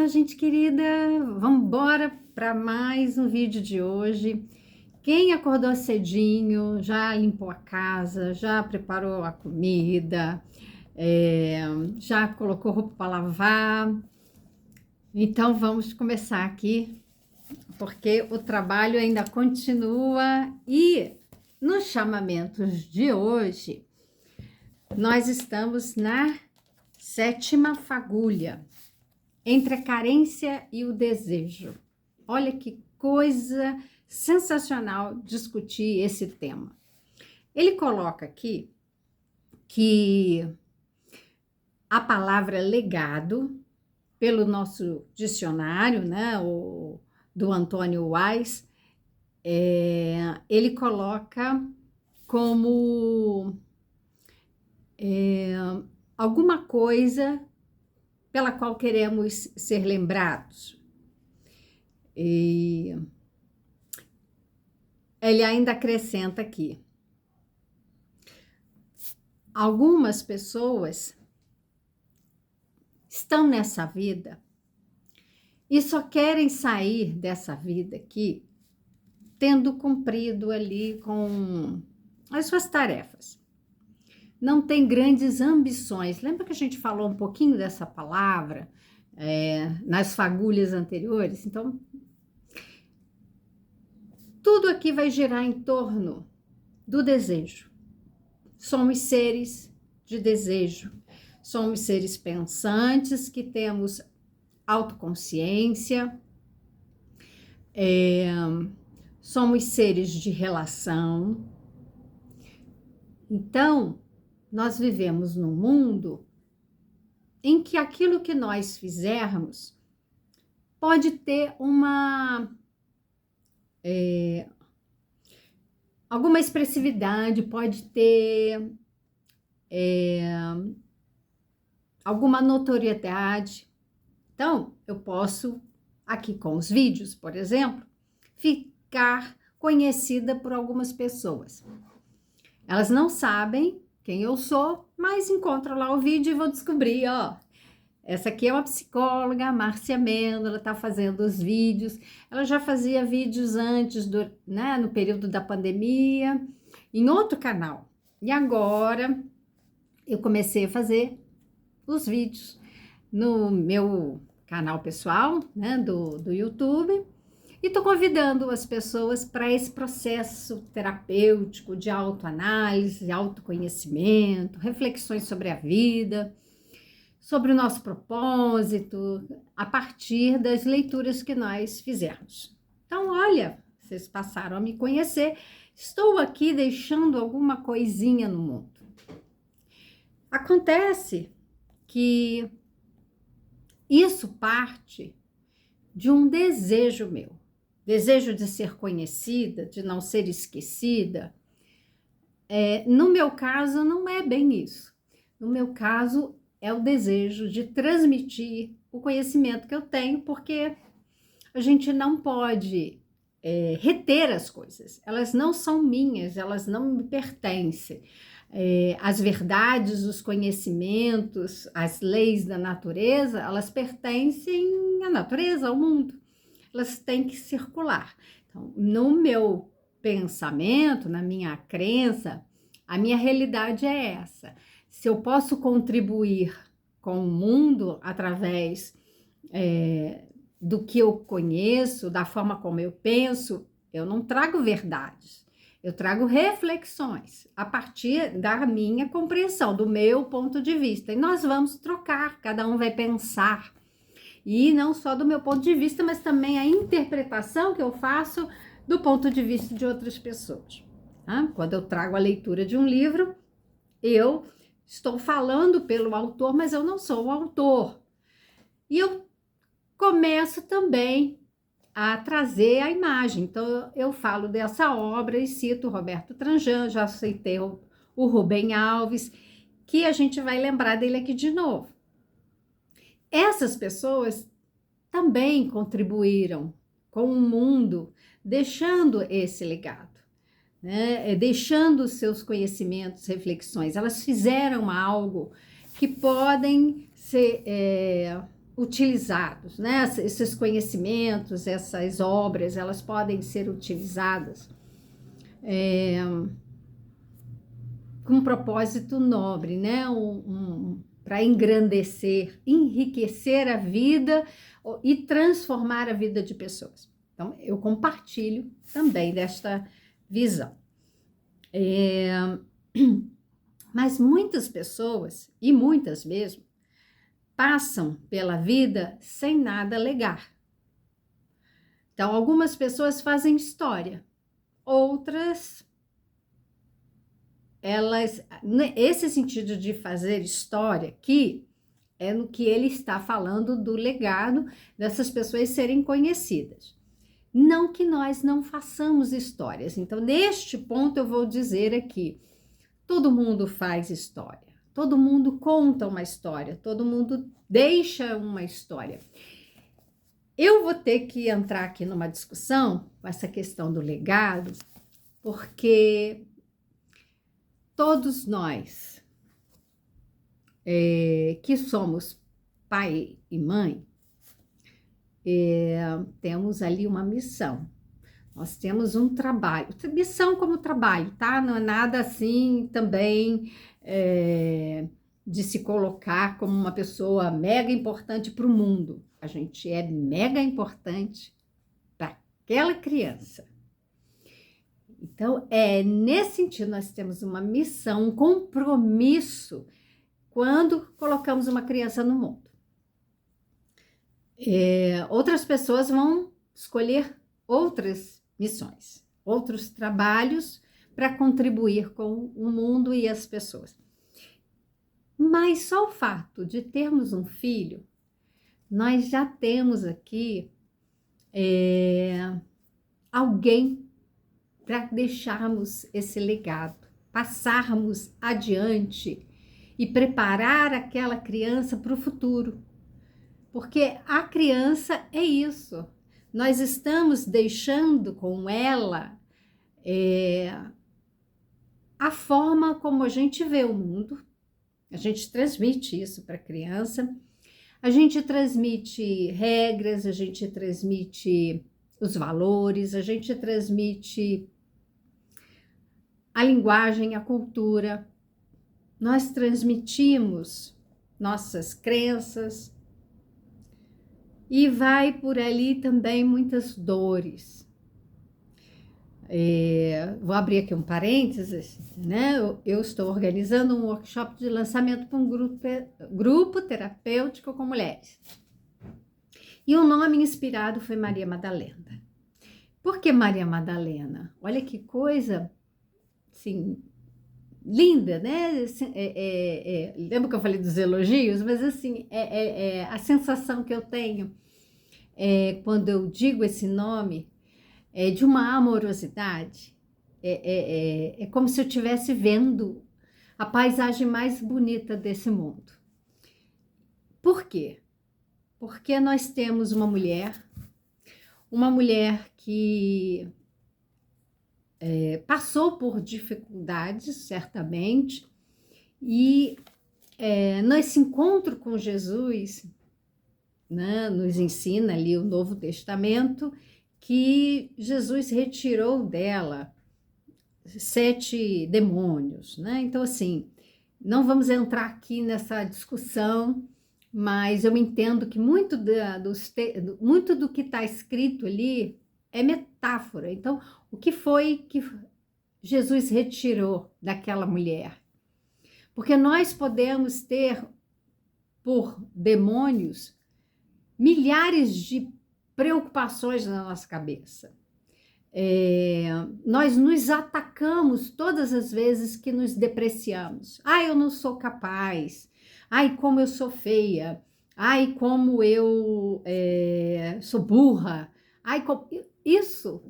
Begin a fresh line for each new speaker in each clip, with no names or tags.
gente querida, vamos embora para mais um vídeo de hoje. Quem acordou cedinho, já limpou a casa, já preparou a comida, já colocou roupa para lavar. Então vamos começar aqui, porque o trabalho ainda continua e nos chamamentos de hoje nós estamos na 7ª fagulha. Entre a carência e o desejo. Olha que coisa sensacional discutir esse tema. Ele coloca aqui que a palavra legado, pelo nosso dicionário, né, do Antônio Wise, ele coloca como alguma coisa pela qual queremos ser lembrados. E ele ainda acrescenta aqui: algumas pessoas estão nessa vida e só querem sair dessa vida aqui tendo cumprido ali com as suas tarefas. Não tem grandes ambições. Lembra que a gente falou um pouquinho dessa palavra nas fagulhas anteriores? Então, tudo aqui vai girar em torno do desejo. Somos seres de desejo. Somos seres pensantes que temos autoconsciência. Somos seres de relação. Então, nós vivemos num mundo em que aquilo que nós fizermos pode ter alguma expressividade, pode ter alguma notoriedade. Então, eu posso, aqui com os vídeos, por exemplo, ficar conhecida por algumas pessoas. Elas não sabem quem eu sou, mas encontram lá o vídeo e vão descobrir, ó, essa aqui é uma psicóloga, a Márcia Mendo, ela está fazendo os vídeos. Ela já fazia vídeos antes, no período da pandemia, em outro canal. E agora eu comecei a fazer os vídeos no meu canal pessoal, né, do YouTube. E estou convidando as pessoas para esse processo terapêutico de autoanálise, autoconhecimento, reflexões sobre a vida, sobre o nosso propósito, a partir das leituras que nós fizermos. Então, olha, vocês passaram a me conhecer, estou aqui deixando alguma coisinha no mundo. Acontece que isso parte de um desejo meu. Desejo de ser conhecida, de não ser esquecida. No meu caso, não é bem isso. No meu caso, é o desejo de transmitir o conhecimento que eu tenho, porque a gente não pode reter as coisas. Elas não são minhas, elas não me pertencem. As verdades, os conhecimentos, as leis da natureza, elas pertencem à natureza, ao mundo. Elas têm que circular. Então, no meu pensamento, na minha crença, a minha realidade é essa. Se eu posso contribuir com o mundo através do que eu conheço, da forma como eu penso, eu não trago verdades. Eu trago reflexões a partir da minha compreensão, do meu ponto de vista. E nós vamos trocar, cada um vai pensar. E não só do meu ponto de vista, mas também a interpretação que eu faço do ponto de vista de outras pessoas. Tá? Quando eu trago a leitura de um livro, eu estou falando pelo autor, mas eu não sou o autor. E eu começo também a trazer a imagem. Então, eu falo dessa obra e cito o Roberto Tranjan, já citei o Rubem Alves, que a gente vai lembrar dele aqui de novo. Essas pessoas também contribuíram com o mundo, deixando esse legado, né? Deixando os seus conhecimentos, reflexões. Elas fizeram algo que podem ser utilizados, né? Esses conhecimentos, essas obras, elas podem ser utilizadas com um propósito nobre, né? Para engrandecer, enriquecer a vida e transformar a vida de pessoas. Então, eu compartilho também desta visão. Mas muitas pessoas, e muitas mesmo, passam pela vida sem nada legar. Então, algumas pessoas fazem história, outras, esse sentido de fazer história aqui, é no que ele está falando do legado dessas pessoas serem conhecidas. Não que nós não façamos histórias. Então, neste ponto, eu vou dizer aqui, todo mundo faz história, todo mundo conta uma história, todo mundo deixa uma história. Eu vou ter que entrar aqui numa discussão com essa questão do legado, porque todos nós que somos pai e mãe, temos ali uma missão. Nós temos um trabalho, missão como trabalho, tá? Não é nada assim também de se colocar como uma pessoa mega importante para o mundo. A gente é mega importante para aquela criança. Então, nesse sentido, nós temos uma missão, um compromisso quando colocamos uma criança no mundo. Outras pessoas vão escolher outras missões, outros trabalhos para contribuir com o mundo e as pessoas. Mas só o fato de termos um filho, nós já temos aqui alguém para deixarmos esse legado, passarmos adiante e preparar aquela criança para o futuro. Porque a criança é isso. Nós estamos deixando com ela a forma como a gente vê o mundo. A gente transmite isso para a criança. A gente transmite regras, a gente transmite os valores, a gente transmite a linguagem, a cultura. Nós transmitimos nossas crenças. E vai por ali também muitas dores. Vou abrir aqui um parênteses, né? Eu estou organizando um workshop de lançamento para um grupo terapêutico com mulheres. E o nome inspirado foi Maria Madalena. Por que Maria Madalena? Olha que coisa, assim, linda, né? Lembra que eu falei dos elogios? Mas assim, a sensação que eu tenho quando eu digo esse nome é de uma amorosidade. É como se eu estivesse vendo a paisagem mais bonita desse mundo. Por quê? Porque nós temos uma mulher que passou por dificuldades, certamente, e nesse encontro com Jesus, né, nos ensina ali o Novo Testamento, que Jesus retirou dela 7 demônios, né? Então, assim, não vamos entrar aqui nessa discussão, mas eu entendo que muito do que está escrito ali é metáfora. Então, o que foi que Jesus retirou daquela mulher? Porque nós podemos ter, por demônios, milhares de preocupações na nossa cabeça. Nós nos atacamos todas as vezes que nos depreciamos. Ai, eu não sou capaz. Ai, como eu sou feia. Ai, como eu sou burra. Ai, isso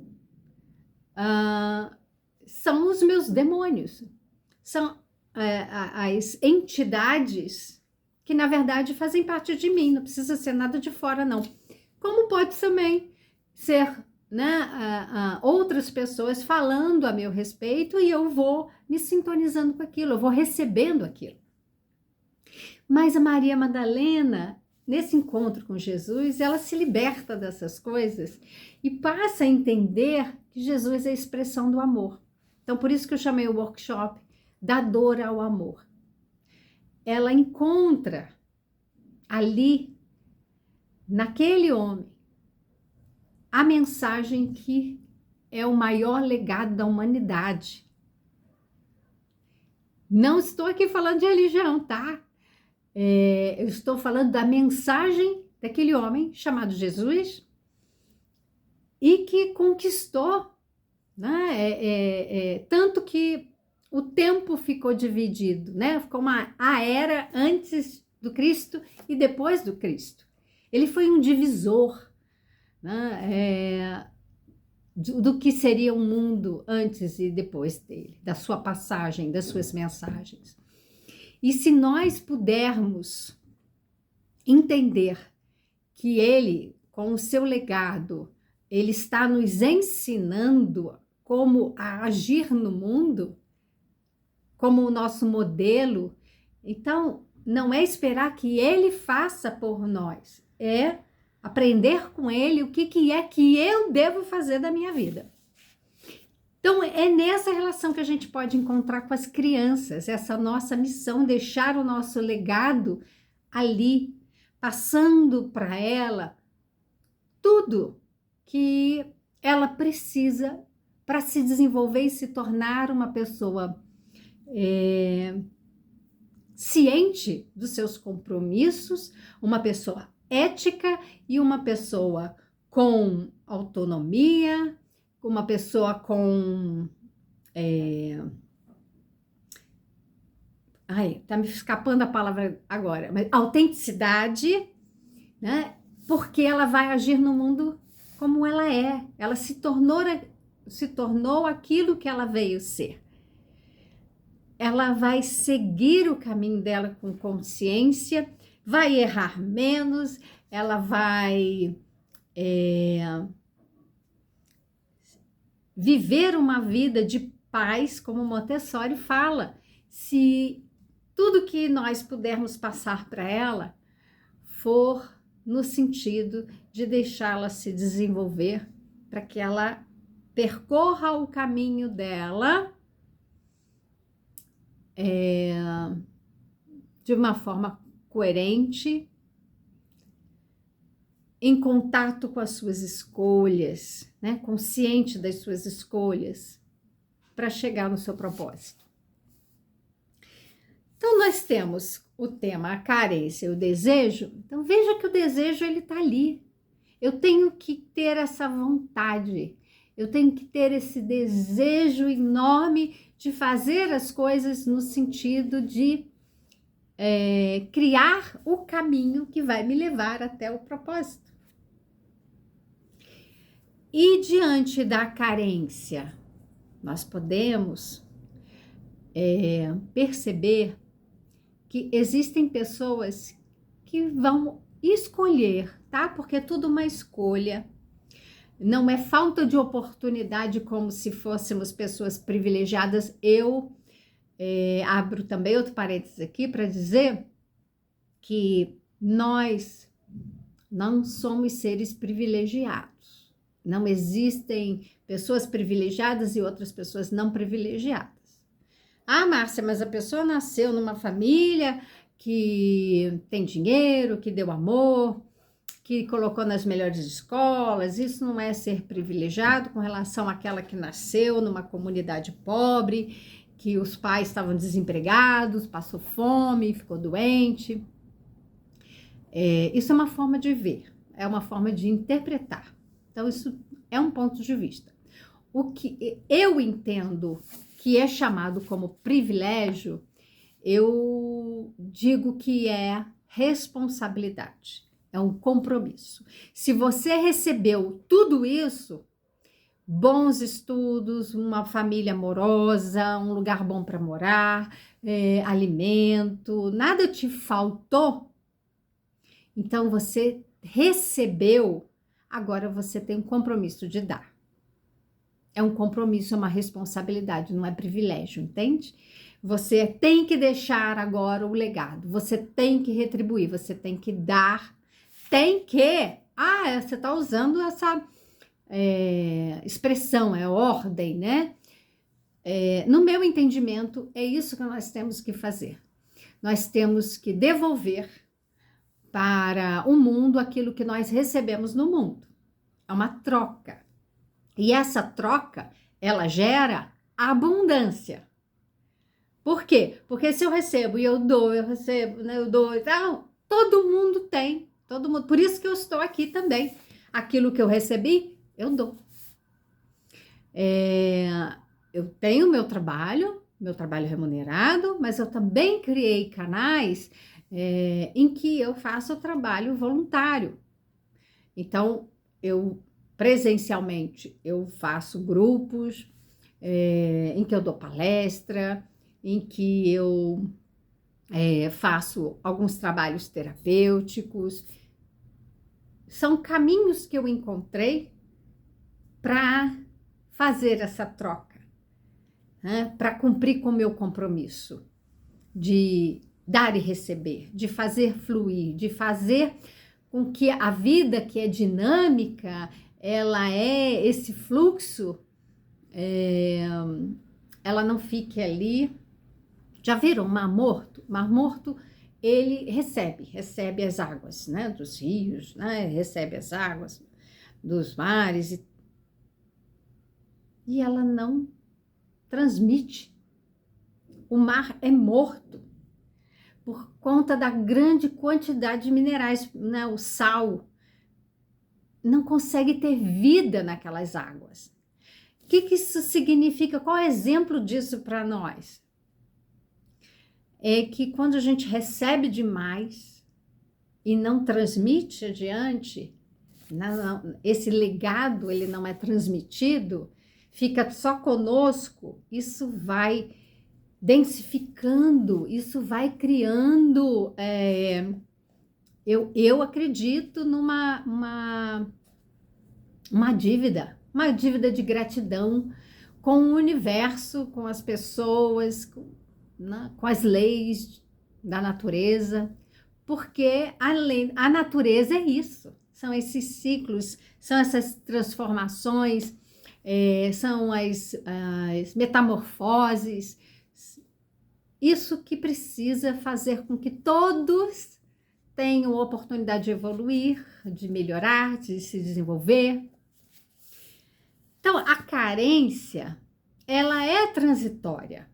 são os meus demônios. São as entidades que, na verdade, fazem parte de mim. Não precisa ser nada de fora, não. Como pode também ser, né, outras pessoas falando a meu respeito e eu vou me sintonizando com aquilo, eu vou recebendo aquilo. Mas a Maria Madalena nesse encontro com Jesus, ela se liberta dessas coisas e passa a entender que Jesus é a expressão do amor. Então, por isso que eu chamei o workshop da dor ao amor. Ela encontra ali, naquele homem, a mensagem que é o maior legado da humanidade. Não estou aqui falando de religião, tá? Eu estou falando da mensagem daquele homem chamado Jesus e que conquistou, né? Tanto que o tempo ficou dividido, né? Ficou a era antes do Cristo e depois do Cristo. Ele foi um divisor, né? Do que seria o mundo antes e depois dele, da sua passagem, das suas mensagens. E se nós pudermos entender que ele, com o seu legado, ele está nos ensinando como a agir no mundo, como o nosso modelo, então não é esperar que ele faça por nós, é aprender com ele o que é que eu devo fazer da minha vida. Então, é nessa relação que a gente pode encontrar com as crianças, essa nossa missão, deixar o nosso legado ali, passando para ela tudo que ela precisa para se desenvolver e se tornar uma pessoa ciente dos seus compromissos, uma pessoa ética e uma pessoa com autonomia, uma pessoa com... tá me escapando a palavra agora, mas autenticidade, né? Porque ela vai agir no mundo como ela é. Ela se tornou aquilo que ela veio ser. Ela vai seguir o caminho dela com consciência, vai errar menos, ela vai viver uma vida de paz, como Montessori fala. Se tudo que nós pudermos passar para ela for no sentido de deixá-la se desenvolver, para que ela percorra o caminho dela de uma forma coerente, em contato com as suas escolhas, né? Consciente das suas escolhas, para chegar no seu propósito. Então, nós temos o tema, a carência e o desejo. Então, veja que o desejo, ele está ali. Eu tenho que ter essa vontade, eu tenho que ter esse desejo enorme de fazer as coisas no sentido de criar o caminho que vai me levar até o propósito. E diante da carência, nós podemos perceber que existem pessoas que vão escolher, tá? Porque é tudo uma escolha. Não é falta de oportunidade como se fôssemos pessoas privilegiadas. Eu abro também outro parênteses aqui para dizer que nós não somos seres privilegiados. Não existem pessoas privilegiadas e outras pessoas não privilegiadas. Ah, Márcia, mas a pessoa nasceu numa família que tem dinheiro, que deu amor, que colocou nas melhores escolas. Isso não é ser privilegiado com relação àquela que nasceu numa comunidade pobre, que os pais estavam desempregados, passou fome, ficou doente. Isso é uma forma de ver, é uma forma de interpretar. Então, isso é um ponto de vista. O que eu entendo que é chamado como privilégio, eu digo que é responsabilidade, é um compromisso. Se você recebeu tudo isso, bons estudos, uma família amorosa, um lugar bom para morar, alimento, nada te faltou, então você recebeu, agora você tem um compromisso de dar. É um compromisso, é uma responsabilidade, não é privilégio, entende? Você tem que deixar agora o legado, você tem que retribuir, você tem que dar tem que... você está usando essa expressão, é ordem, né? No meu entendimento, é isso que nós temos que fazer. Nós temos que devolver para o mundo aquilo que nós recebemos no mundo. É uma troca. E essa troca, ela gera abundância. Por quê? Porque se eu recebo e eu recebo, né, eu dou, então, todo mundo tem, todo mundo. Por isso que eu estou aqui também. Aquilo que eu recebi, eu dou. Eu tenho meu trabalho remunerado, mas eu também criei canais em que eu faço trabalho voluntário. Então, eu presencialmente eu faço grupos em que eu dou palestra, em que eu faço alguns trabalhos terapêuticos. São caminhos que eu encontrei para fazer essa troca, né? Para cumprir com o meu compromisso de dar e receber, de fazer fluir, de fazer com que a vida que é dinâmica, ela é esse fluxo, ela não fique ali. Já viram o Mar Morto? O Mar Morto, ele recebe as águas, né, dos rios, né, recebe as águas dos mares e ela não transmite. O mar é morto por conta da grande quantidade de minerais, né, o sal não consegue ter vida naquelas águas. O que isso significa? Qual é o exemplo disso para nós? É que quando a gente recebe demais e não transmite adiante, esse legado ele não é transmitido, fica só conosco, isso vai densificando, isso vai criando. Eu acredito numa uma dívida de gratidão com o universo, com as pessoas, com as leis da natureza, porque a natureza é isso, são esses ciclos, são essas transformações, são as metamorfoses, isso que precisa fazer com que todos tenham oportunidade de evoluir, de melhorar, de se desenvolver. Então, a carência, ela é transitória.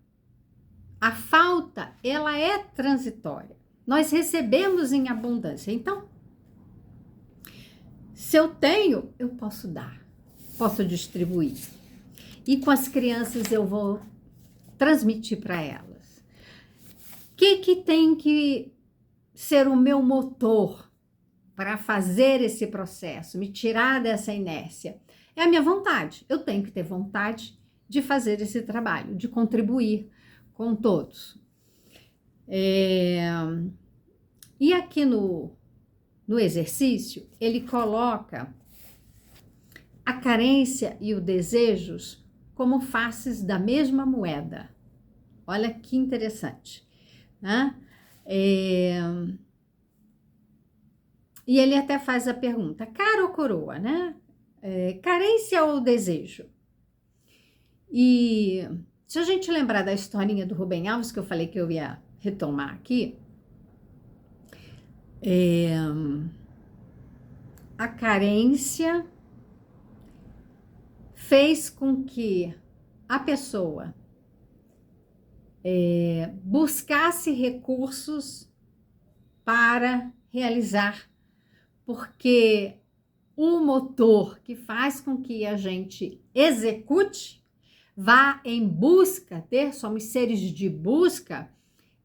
A falta, ela é transitória. Nós recebemos em abundância. Então, se eu tenho, eu posso dar, posso distribuir. E com as crianças eu vou transmitir para elas. O que tem que ser o meu motor para fazer esse processo, me tirar dessa inércia? É a minha vontade. Eu tenho que ter vontade de fazer esse trabalho, de contribuir com todos. E aqui no exercício, ele coloca a carência e o desejos como faces da mesma moeda. Olha que interessante, né? E ele até faz a pergunta, cara ou coroa, né? Carência ou desejo? E se a gente lembrar da historinha do Rubem Alves, que eu falei que eu ia retomar aqui, a carência fez com que a pessoa buscasse recursos para realizar, porque o motor que faz com que a gente execute, vá em busca, somos seres de busca,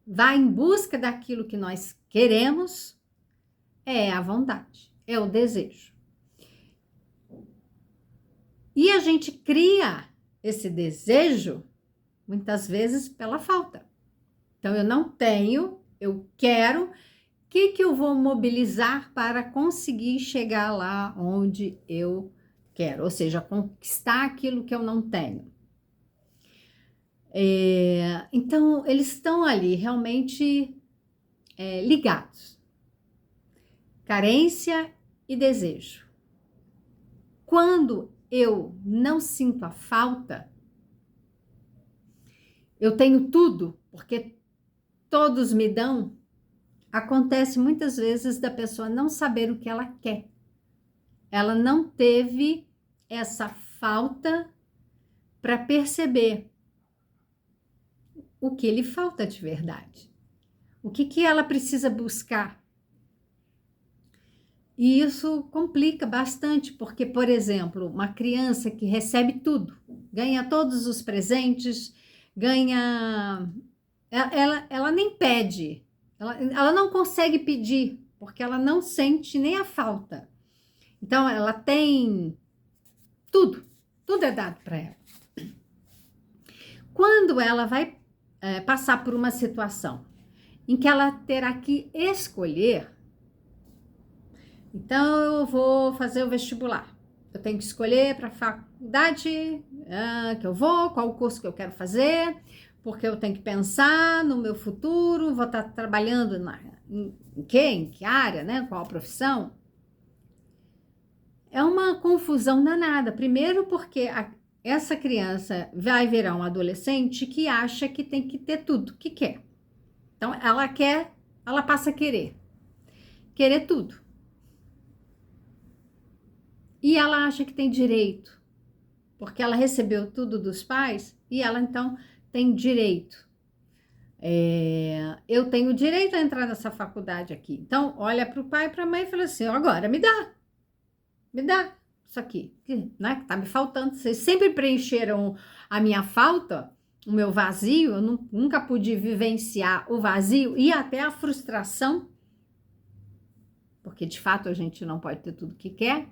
vá em busca daquilo que nós queremos, é a vontade, é o desejo. E a gente cria esse desejo, muitas vezes, pela falta. Então, eu não tenho, eu quero, o que eu vou mobilizar para conseguir chegar lá onde eu quero? Ou seja, conquistar aquilo que eu não tenho. Então, eles estão ali realmente ligados. carência e desejo. Quando eu não sinto a falta, eu tenho tudo, porque todos me dão. Acontece muitas vezes da pessoa não saber o que ela quer. Ela não teve essa falta para perceber o que lhe falta de verdade. O que ela precisa buscar. E isso complica bastante, porque, por exemplo, uma criança que recebe tudo, ganha todos os presentes, ganha... Ela nem pede, ela não consegue pedir, porque ela não sente nem a falta. Então, ela tem tudo, tudo é dado para ela. Quando ela vai passar por uma situação em que ela terá que escolher, então eu vou fazer o vestibular, eu tenho que escolher para a faculdade que eu vou, qual o curso que eu quero fazer, porque eu tenho que pensar no meu futuro, vou estar trabalhando em que área, né? Qual a profissão? É uma confusão danada. Primeiro porque essa criança vai virar um adolescente que acha que tem que ter tudo que quer. Então, ela passa a querer tudo. E ela acha que tem direito, porque ela recebeu tudo dos pais e ela, então, tem direito. Eu tenho direito a entrar nessa faculdade aqui. Então, olha para o pai e para a mãe e fala assim, agora me dá isso aqui, né, que tá me faltando. Vocês sempre preencheram a minha falta, o meu vazio, eu nunca pude vivenciar o vazio e até a frustração, porque de fato a gente não pode ter tudo que quer.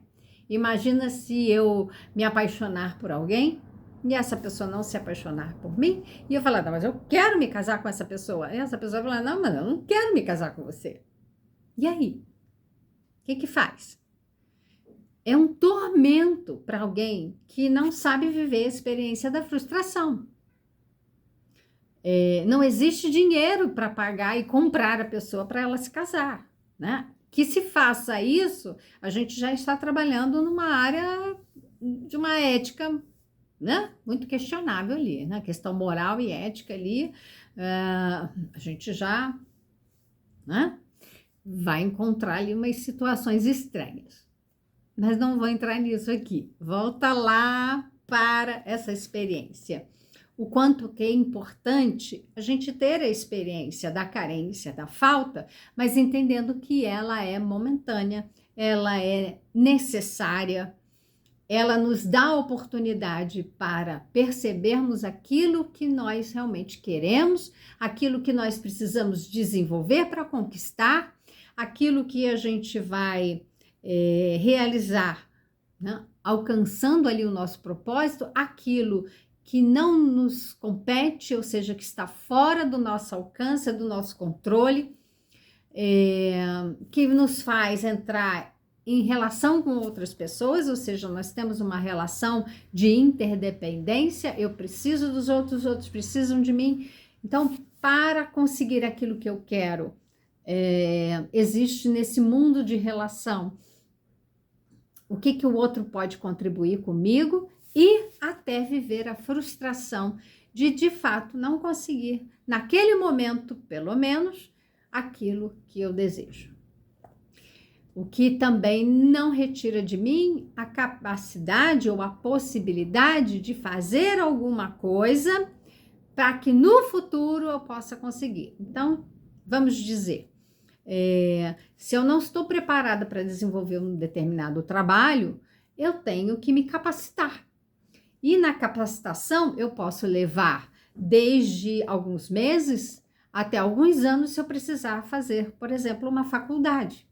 Imagina se eu me apaixonar por alguém e essa pessoa não se apaixonar por mim e eu falar, não, mas eu quero me casar com essa pessoa. E essa pessoa falar, não, mas eu não quero me casar com você. E aí? O que faz? É um tormento para alguém que não sabe viver a experiência da frustração. Não existe dinheiro para pagar e comprar a pessoa para ela se casar, né? Que se faça isso, a gente já está trabalhando numa área de uma ética, né? Muito questionável ali, né? Questão moral e ética ali, a gente já, né? Vai encontrar ali umas situações estranhas. Mas não vou entrar nisso aqui. Volta lá para essa experiência. O quanto que é importante a gente ter a experiência da carência, da falta, mas entendendo que ela é momentânea, ela é necessária, ela nos dá a oportunidade para percebermos aquilo que nós realmente queremos, aquilo que nós precisamos desenvolver para conquistar, aquilo que a gente vai realizar, né? Alcançando ali o nosso propósito, aquilo que não nos compete, ou seja, que está fora do nosso alcance, do nosso controle, que nos faz entrar em relação com outras pessoas, ou seja, nós temos uma relação de interdependência, eu preciso dos outros, os outros precisam de mim. Então, para conseguir aquilo que eu quero, existe nesse mundo de relação o que o outro pode contribuir comigo e até viver a frustração de fato, não conseguir, naquele momento, pelo menos, aquilo que eu desejo. O que também não retira de mim a capacidade ou a possibilidade de fazer alguma coisa para que no futuro eu possa conseguir. Então, vamos dizer, se eu não estou preparada para desenvolver um determinado trabalho, eu tenho que me capacitar. E na capacitação eu posso levar desde alguns meses até alguns anos se eu precisar fazer, por exemplo, uma faculdade.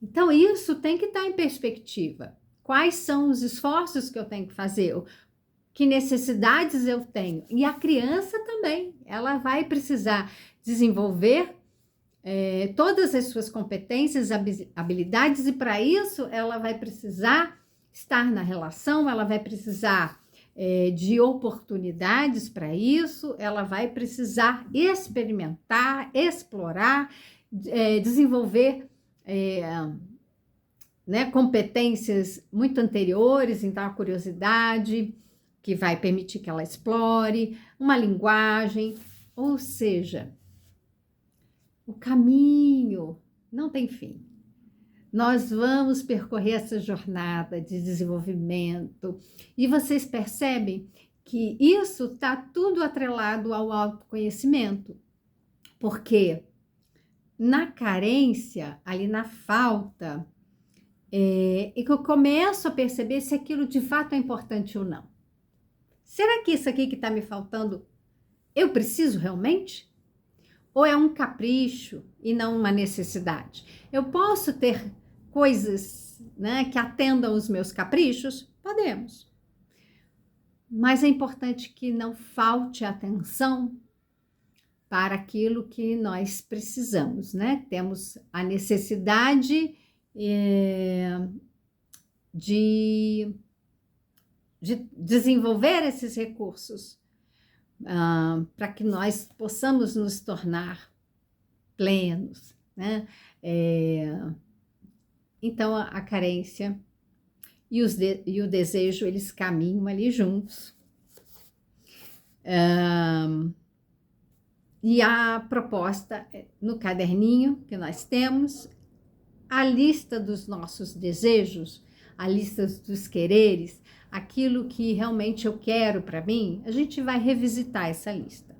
Então isso tem que estar em perspectiva. Quais são os esforços que eu tenho que fazer? Que necessidades eu tenho? E a criança também, ela vai precisar desenvolver todas as suas competências, habilidades, e para isso ela vai precisar estar na relação, ela vai precisar de oportunidades para isso, ela vai precisar experimentar, explorar, desenvolver né, competências muito anteriores, então a curiosidade que vai permitir que ela explore, uma linguagem, ou seja, o caminho não tem fim. Nós vamos percorrer essa jornada de desenvolvimento e vocês percebem que isso está tudo atrelado ao autoconhecimento, porque na carência, ali na falta, e que eu começo a perceber se aquilo de fato é importante ou não. Será que isso aqui que está me faltando, eu preciso realmente? Ou é um capricho e não uma necessidade? Eu posso ter coisas, né, que atendam os meus caprichos? Podemos. Mas é importante que não falte atenção para aquilo que nós precisamos, né? Temos a necessidade de desenvolver esses recursos para que nós possamos nos tornar plenos, né? Então, a carência e o desejo, eles caminham ali juntos. E a proposta, no caderninho que nós temos, a lista dos nossos desejos, a lista dos quereres, aquilo que realmente eu quero para mim, a gente vai revisitar essa lista.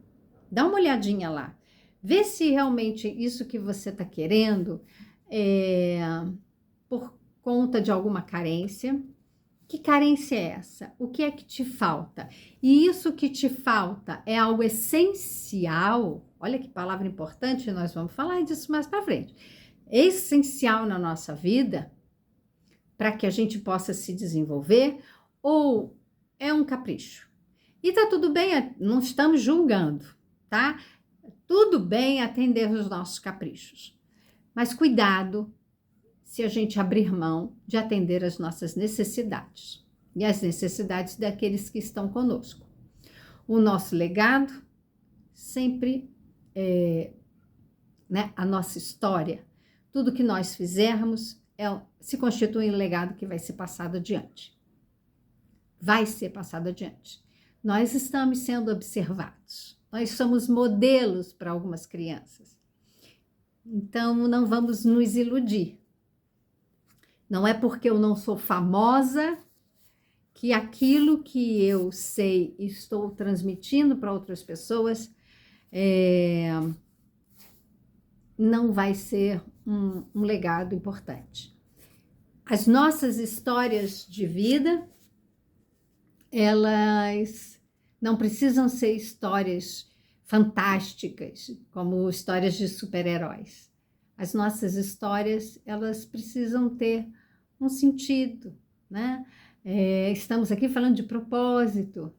Dá uma olhadinha lá. Vê se realmente isso que você está querendo é por conta de alguma carência. Que carência é essa? O que é que te falta? E isso que te falta é algo essencial. Olha que palavra importante, nós vamos falar disso mais para frente. Essencial na nossa vida para que a gente possa se desenvolver, ou é um capricho? E tá tudo bem, não estamos julgando, tá? Tudo bem atender os nossos caprichos, mas cuidado se a gente abrir mão de atender as nossas necessidades e as necessidades daqueles que estão conosco. O nosso legado sempre né, a nossa história, tudo que nós fizermos se constitui um legado que vai ser passado adiante. Vai ser passado adiante. Nós estamos sendo observados. Nós somos modelos para algumas crianças. Então, não vamos nos iludir. Não é porque eu não sou famosa que aquilo que eu sei e estou transmitindo para outras pessoas não vai ser um legado importante. As nossas histórias de vida, elas não precisam ser histórias fantásticas, como histórias de super-heróis. As nossas histórias, elas precisam ter um sentido, né? Estamos aqui falando de propósito,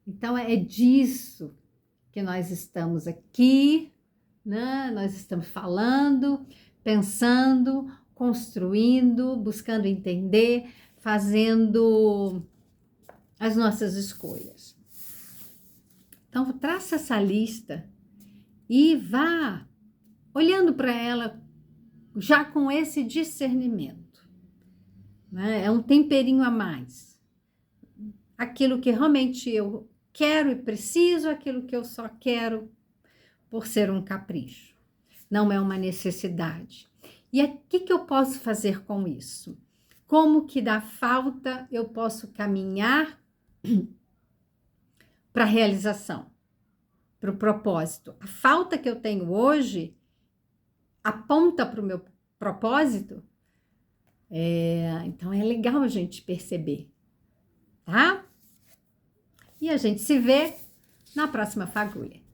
então é disso que nós estamos aqui, né? Nós estamos falando, pensando, construindo, buscando entender, fazendo as nossas escolhas. Então, traça essa lista e vá olhando para ela já com esse discernimento, né? É um temperinho a mais. Aquilo que realmente eu quero e preciso, aquilo que eu só quero por ser um capricho. Não é uma necessidade. E o que eu posso fazer com isso? Como que da falta eu posso caminhar para a realização, para o propósito? A falta que eu tenho hoje aponta para o meu propósito? Então é legal a gente perceber, tá? E a gente se vê na próxima fagulha.